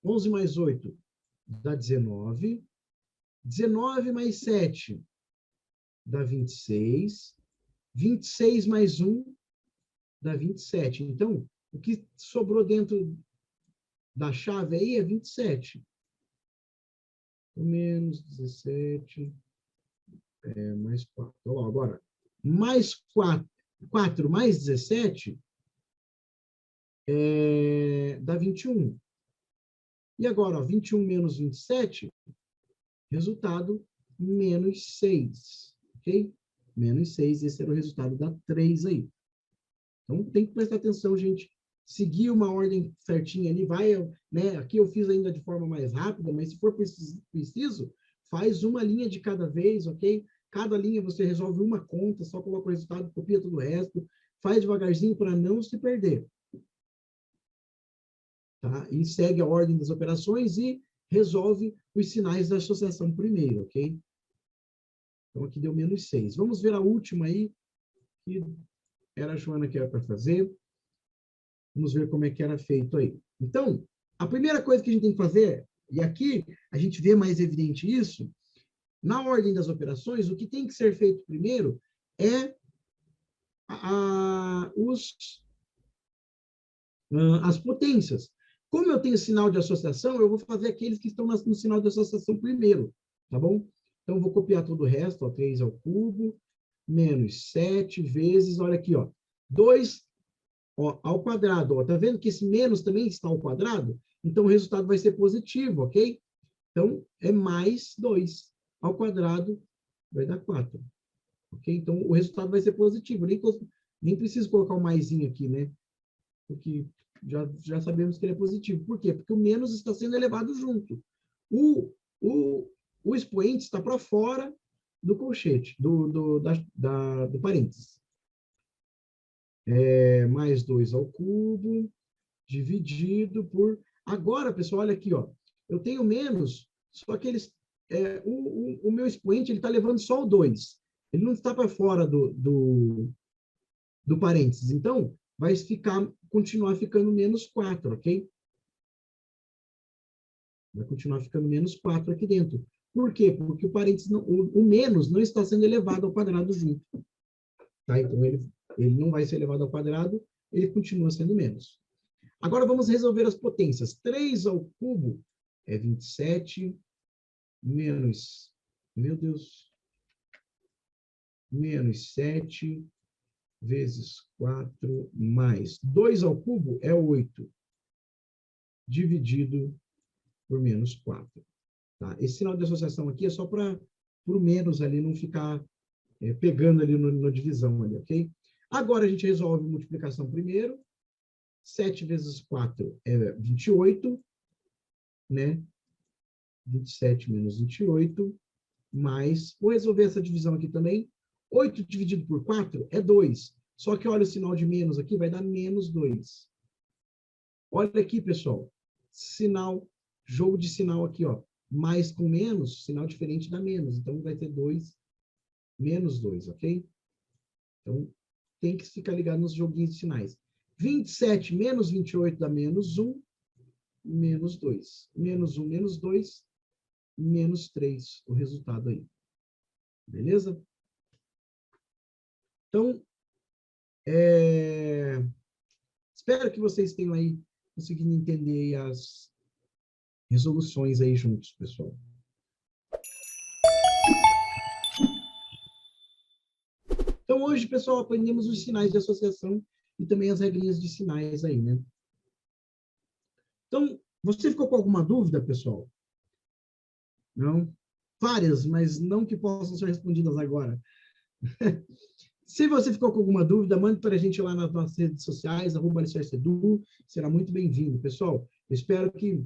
11 mais 8 dá 19. 19 mais 7 dá 26. 26 mais 1 dá 27. Então, o que sobrou dentro da chave aí é 27. Menos 17, mais 4. Então, agora, mais 4. 4 mais 17 dá 21. E agora, ó, 21 menos 27, resultado, menos 6. Ok? Menos 6, esse era o resultado da 3 aí. Então, tem que prestar atenção, gente. Seguir uma ordem certinha ali, vai, né? Aqui eu fiz ainda de forma mais rápida, mas se for preciso, faz uma linha de cada vez, ok? Cada linha você resolve uma conta, só coloca o resultado, copia todo o resto, faz devagarzinho para não se perder. Tá? E segue a ordem das operações e resolve os sinais da associação primeiro, ok? Então, aqui deu menos 6. Vamos ver a última aí, que era a Joana que era para fazer. Vamos ver como é que era feito aí. Então, a primeira coisa que a gente tem que fazer, e aqui a gente vê mais evidente isso, na ordem das operações, o que tem que ser feito primeiro é as potências. Como eu tenho sinal de associação, eu vou fazer aqueles que estão no sinal de associação primeiro, tá bom? Então, eu vou copiar todo o resto, ó, 3 ao cubo, menos 7 vezes, olha aqui, ó, 2 ó, ao quadrado. Ó, tá vendo que esse menos também está ao quadrado? Então, o resultado vai ser positivo, ok? Então, é mais 2 ao quadrado, vai dar 4. Ok? Então, o resultado vai ser positivo. Nem preciso colocar o maisinho aqui, né? Porque já sabemos que ele é positivo. Por quê? Porque o menos está sendo elevado junto. O expoente está para fora do colchete, do parênteses. Mais 2 ao cubo, dividido por... Agora, pessoal, olha aqui, ó. Eu tenho menos, só que o meu expoente está levando só o 2. Ele não está para fora do parênteses. Então, vai continuar ficando menos 4, ok? Vai continuar ficando menos 4 aqui dentro. Por quê? Porque o parênteses, o menos não está sendo elevado ao quadrado junto. Tá? Então, ele não vai ser elevado ao quadrado, ele continua sendo menos. Agora, vamos resolver as potências. 3 ao cubo é 27, menos, meu Deus, menos 7, vezes 4, mais 2 ao cubo é 8, dividido por menos 4. Tá? Esse sinal de associação aqui é só para o menos ali não ficar pegando ali na divisão, ali, ok? Agora a gente resolve multiplicação primeiro. 7 vezes 4 é 28, né? 27 menos 28, mais... Vou resolver essa divisão aqui também. 8 dividido por 4 é 2. Só que olha o sinal de menos aqui, vai dar menos 2. Olha aqui, pessoal. Jogo de sinal aqui, ó. Mais com menos, sinal diferente dá menos. Então, vai ter 2, menos 2, ok? Então, tem que ficar ligado nos joguinhos de sinais. 27 menos 28 dá menos 1, menos 2. Menos 1, menos 2, menos 3. O resultado aí. Beleza? Então, espero que vocês tenham aí conseguindo entender as resoluções aí juntos, pessoal. Então, hoje, pessoal, aprendemos os sinais de associação e também as regrinhas de sinais aí, né? Então, você ficou com alguma dúvida, pessoal? Não? Várias, mas não que possam ser respondidas agora. Se você ficou com alguma dúvida, mande para a gente lá nas nossas redes sociais, @alicerceedu, será muito bem-vindo. Pessoal, eu espero que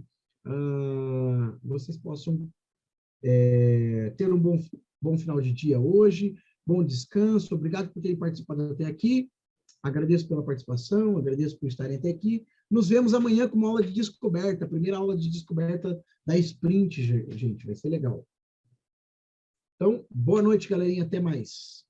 vocês possam ter um bom final de dia hoje, bom descanso, obrigado por terem participado até aqui, agradeço pela participação, agradeço por estarem até aqui. Nos vemos amanhã com uma aula de descoberta, a primeira aula de descoberta da Sprint, gente, vai ser legal. Então, boa noite, galerinha, até mais.